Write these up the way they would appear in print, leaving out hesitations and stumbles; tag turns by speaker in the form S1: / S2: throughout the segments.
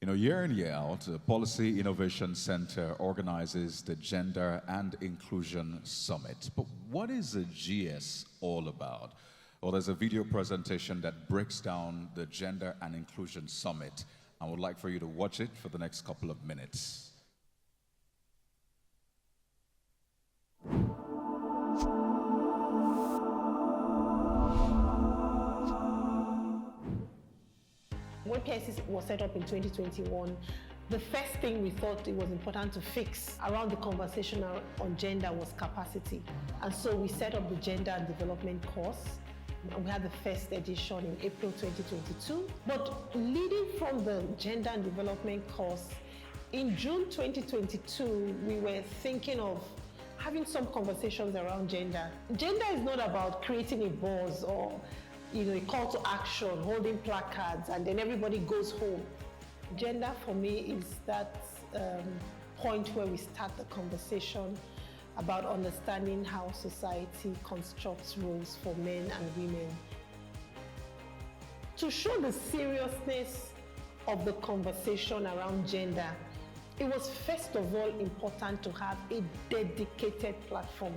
S1: You know, year in, year out, the Policy Innovation Center organizes the Gender and Inclusion Summit. But what is the GS all about? Well, there's a video presentation that breaks down the Gender and Inclusion Summit. I would like for you to watch it for the next couple of minutes.
S2: When PIC was set up in 2021, the first thing we thought it was important to fix around the conversation on gender was capacity. And so we set up the Gender and Development course. And we had the first edition in April 2022. But leading from the Gender and Development course, in June 2022, we were thinking of having some conversations around gender. Gender is not about creating a buzz or a call to action, holding placards, and then everybody goes home. Gender for me is that point where we start the conversation about understanding how society constructs roles for men and women. To show the seriousness of the conversation around gender, it was first of all important to have a dedicated platform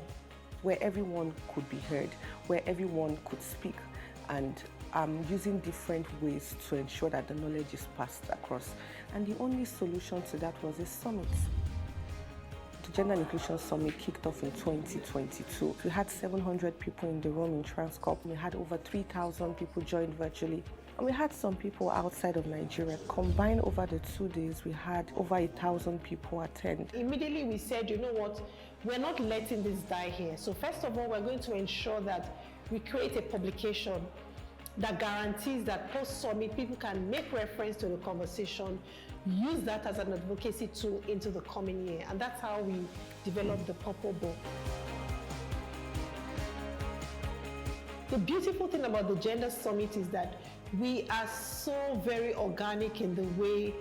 S3: where everyone could be heard, where everyone could speak, and using different ways to ensure that the knowledge is passed across. And the only solution to that was a summit. The Gender and Inclusion Summit kicked off in 2022. We had 700 people in the room in Transcorp. We had over 3,000 people join virtually. And we had some people outside of Nigeria. Combined over the 2 days, we had over 1,000 people attend.
S2: Immediately we said, you know what, we're not letting this die here. So first of all, we're going to ensure that we create a publication that guarantees that post-summit people can make reference to the conversation, use that as an advocacy tool into the coming year. And that's how we developed the Purple Book. The beautiful thing about the Gender Summit is that we are so very organic in the way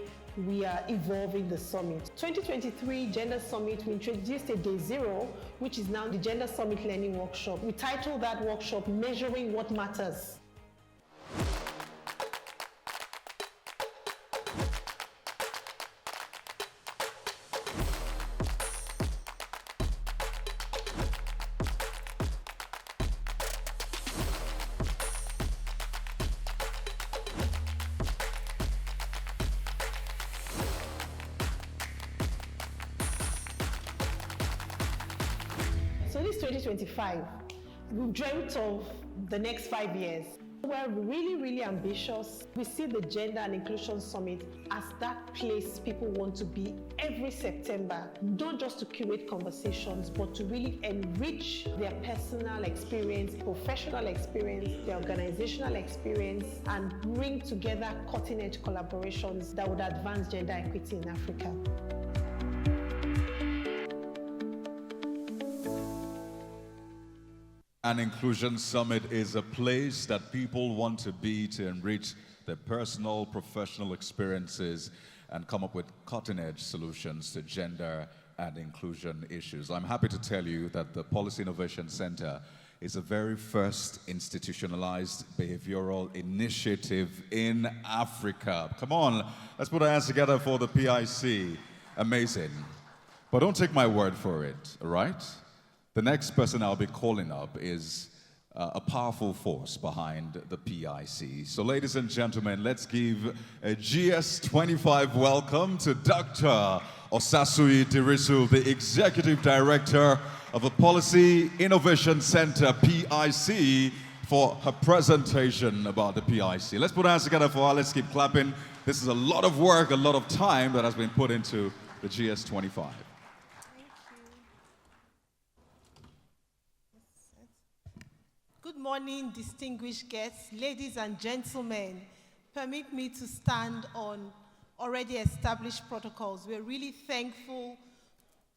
S2: we are evolving the summit. 2023 Gender Summit, we introduced a day zero, which is now the Gender Summit Learning Workshop. We titled that workshop, Measuring What Matters. So this 2025, we've dreamt of the next 5 years. We're really, really ambitious. We see the Gender and Inclusion Summit as that place people want to be every September, not just to curate conversations, but to really enrich their personal experience, professional experience, their organizational experience, and bring together cutting-edge collaborations that would advance gender equity in Africa.
S1: An Inclusion Summit is a place that people want to be to enrich their personal, professional experiences and come up with cutting-edge solutions to gender and inclusion issues. I'm happy to tell you that the Policy Innovation Center is the very first institutionalized behavioral initiative in Africa. Come on, let's put our hands together for the PIC. Amazing. But don't take my word for it, all right? The next person I'll be calling up is a powerful force behind the PIC. So ladies and gentlemen, let's give a GS25 welcome to Dr. Osasui Dirisu, the Executive Director of the Policy Innovation Center, PIC, for her presentation about the PIC. Let's put our hands together for her. Let's keep clapping. This is a lot of work, a lot of time that has been put into the GS25.
S4: Good morning, distinguished guests, ladies and gentlemen. Permit me to stand on already established protocols. We're really thankful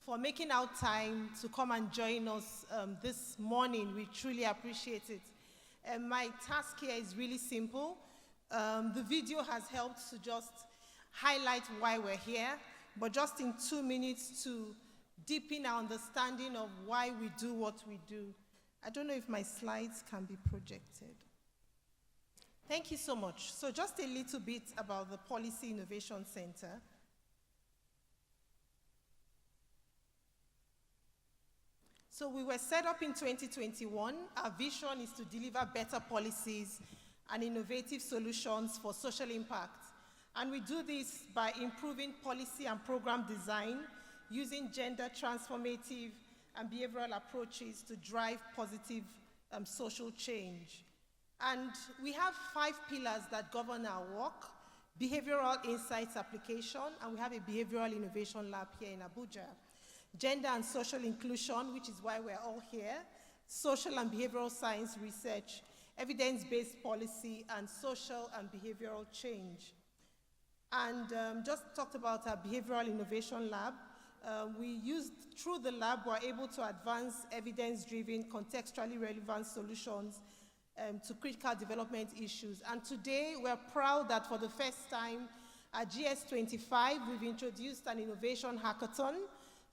S4: for making out time to come and join us this morning. We truly appreciate it. My task here is really simple. The video has helped to just highlight why we're here, but just in 2 minutes to deepen our understanding of why we do what we do. I don't know if my slides can be projected. Thank you so much. So just a little bit about the Policy Innovation Center. So we were set up in 2021. Our vision is to deliver better policies and innovative solutions for social impact. And we do this by improving policy and program design, using gender transformative and behavioral approaches to drive positive social change. And we have 5 pillars that govern our work: behavioral insights application, and we have a behavioral innovation lab here in Abuja. Gender and social inclusion, which is why we're all here. Social and behavioral science research, evidence-based policy, and social and behavioral change. And just talked about our behavioral innovation lab. Through the lab, we're able to advance evidence-driven, contextually relevant solutions to critical development issues. And today, we're proud that for the first time at GS25, we've introduced an innovation hackathon.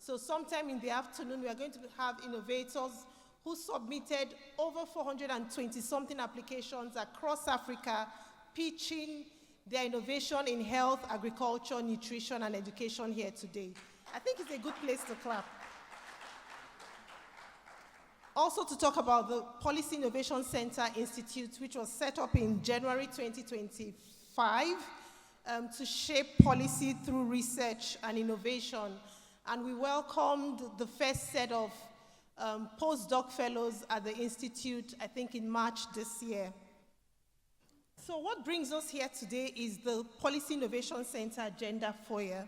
S4: So sometime in the afternoon, we are going to have innovators who submitted over 420-something applications across Africa, pitching their innovation in health, agriculture, nutrition, and education here today. I think it's a good place to clap. Also to talk about the Policy Innovation Center Institute, which was set up in January 2025 to shape policy through research and innovation. And we welcomed the first set of postdoc fellows at the Institute, I think in March this year. So what brings us here today is the Policy Innovation Center Agenda Foyer.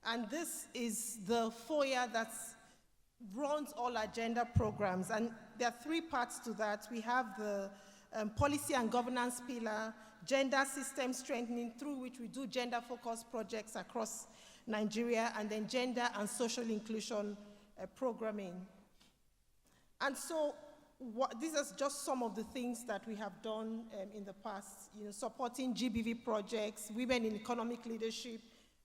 S4: And this is the foyer that runs all agenda programs. And there are 3 parts to that. We have the policy and governance pillar, gender system strengthening, through which we do gender-focused projects across Nigeria, and then gender and social inclusion programming. And so these are just some of the things that we have done in the past, supporting GBV projects, women in economic leadership,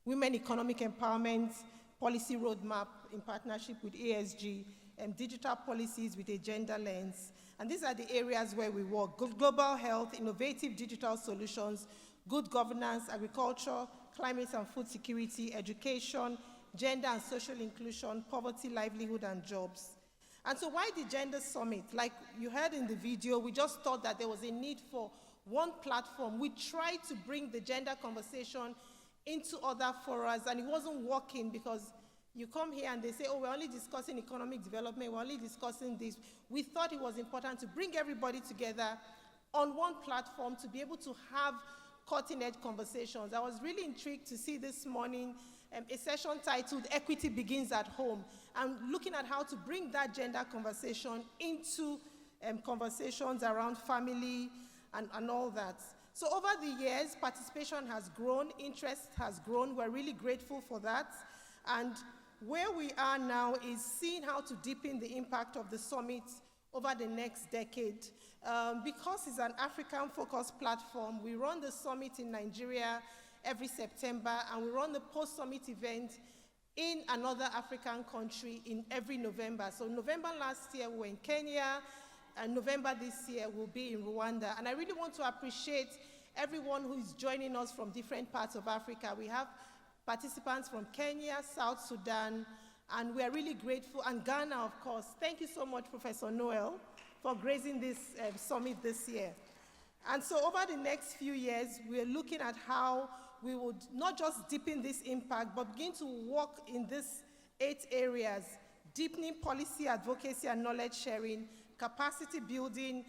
S4: women economic empowerment, policy roadmap in partnership with ASG, and digital policies with a gender lens. And these are the areas where we work: global health, innovative digital solutions, good governance, agriculture, climate and food security, education, gender and social inclusion, poverty, livelihood, and jobs. And so why the Gender Summit? Like you heard in the video, we just thought that there was a need for one platform. We tried to bring the gender conversation into other forums, and it wasn't working because you come here and they say, oh, we're only discussing economic development, we're only discussing this. We thought it was important to bring everybody together on one platform to be able to have cutting-edge conversations. I was really intrigued to see this morning a session titled Equity Begins at Home, and looking at how to bring that gender conversation into conversations around family and all that. So over the years, participation has grown, interest has grown. We're really grateful for that. And where we are now is seeing how to deepen the impact of the summit over the next decade. Because it's an African-focused platform, we run the summit in Nigeria every September, and we run the post-summit event in another African country in every November. So November last year, we were in Kenya, and November this year, we'll be in Rwanda. And I really want to appreciate everyone who is joining us from different parts of Africa. We have participants from Kenya, South Sudan, and we are really grateful, and Ghana, of course. Thank you so much, Professor Noel, for gracing this summit this year. And so over the next few years, we're looking at how we would not just deepen this impact, but begin to work in these 8 areas: deepening policy advocacy and knowledge sharing, capacity building,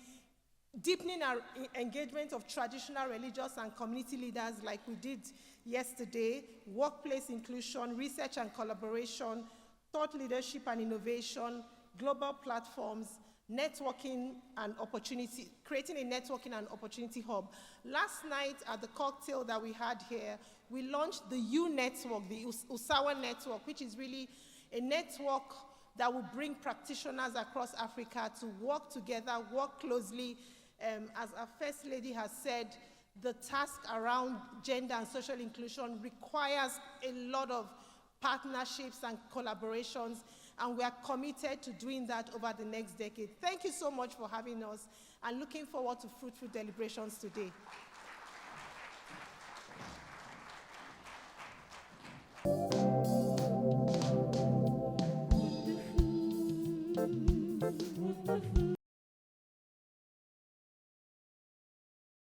S4: deepening our engagement of traditional religious and community leaders like we did yesterday, workplace inclusion, research and collaboration, thought leadership and innovation, global platforms, networking and opportunity, creating a networking and opportunity hub. Last night at the cocktail that we had here, we launched the U Network, the Usawa Network, which is really a network that will bring practitioners across Africa to work together, work closely. As our First Lady has said, the task around gender and social inclusion requires a lot of partnerships and collaborations, and we are committed to doing that over the next decade. Thank you so much for having us, and looking forward to fruitful deliberations today.
S5: wonderful.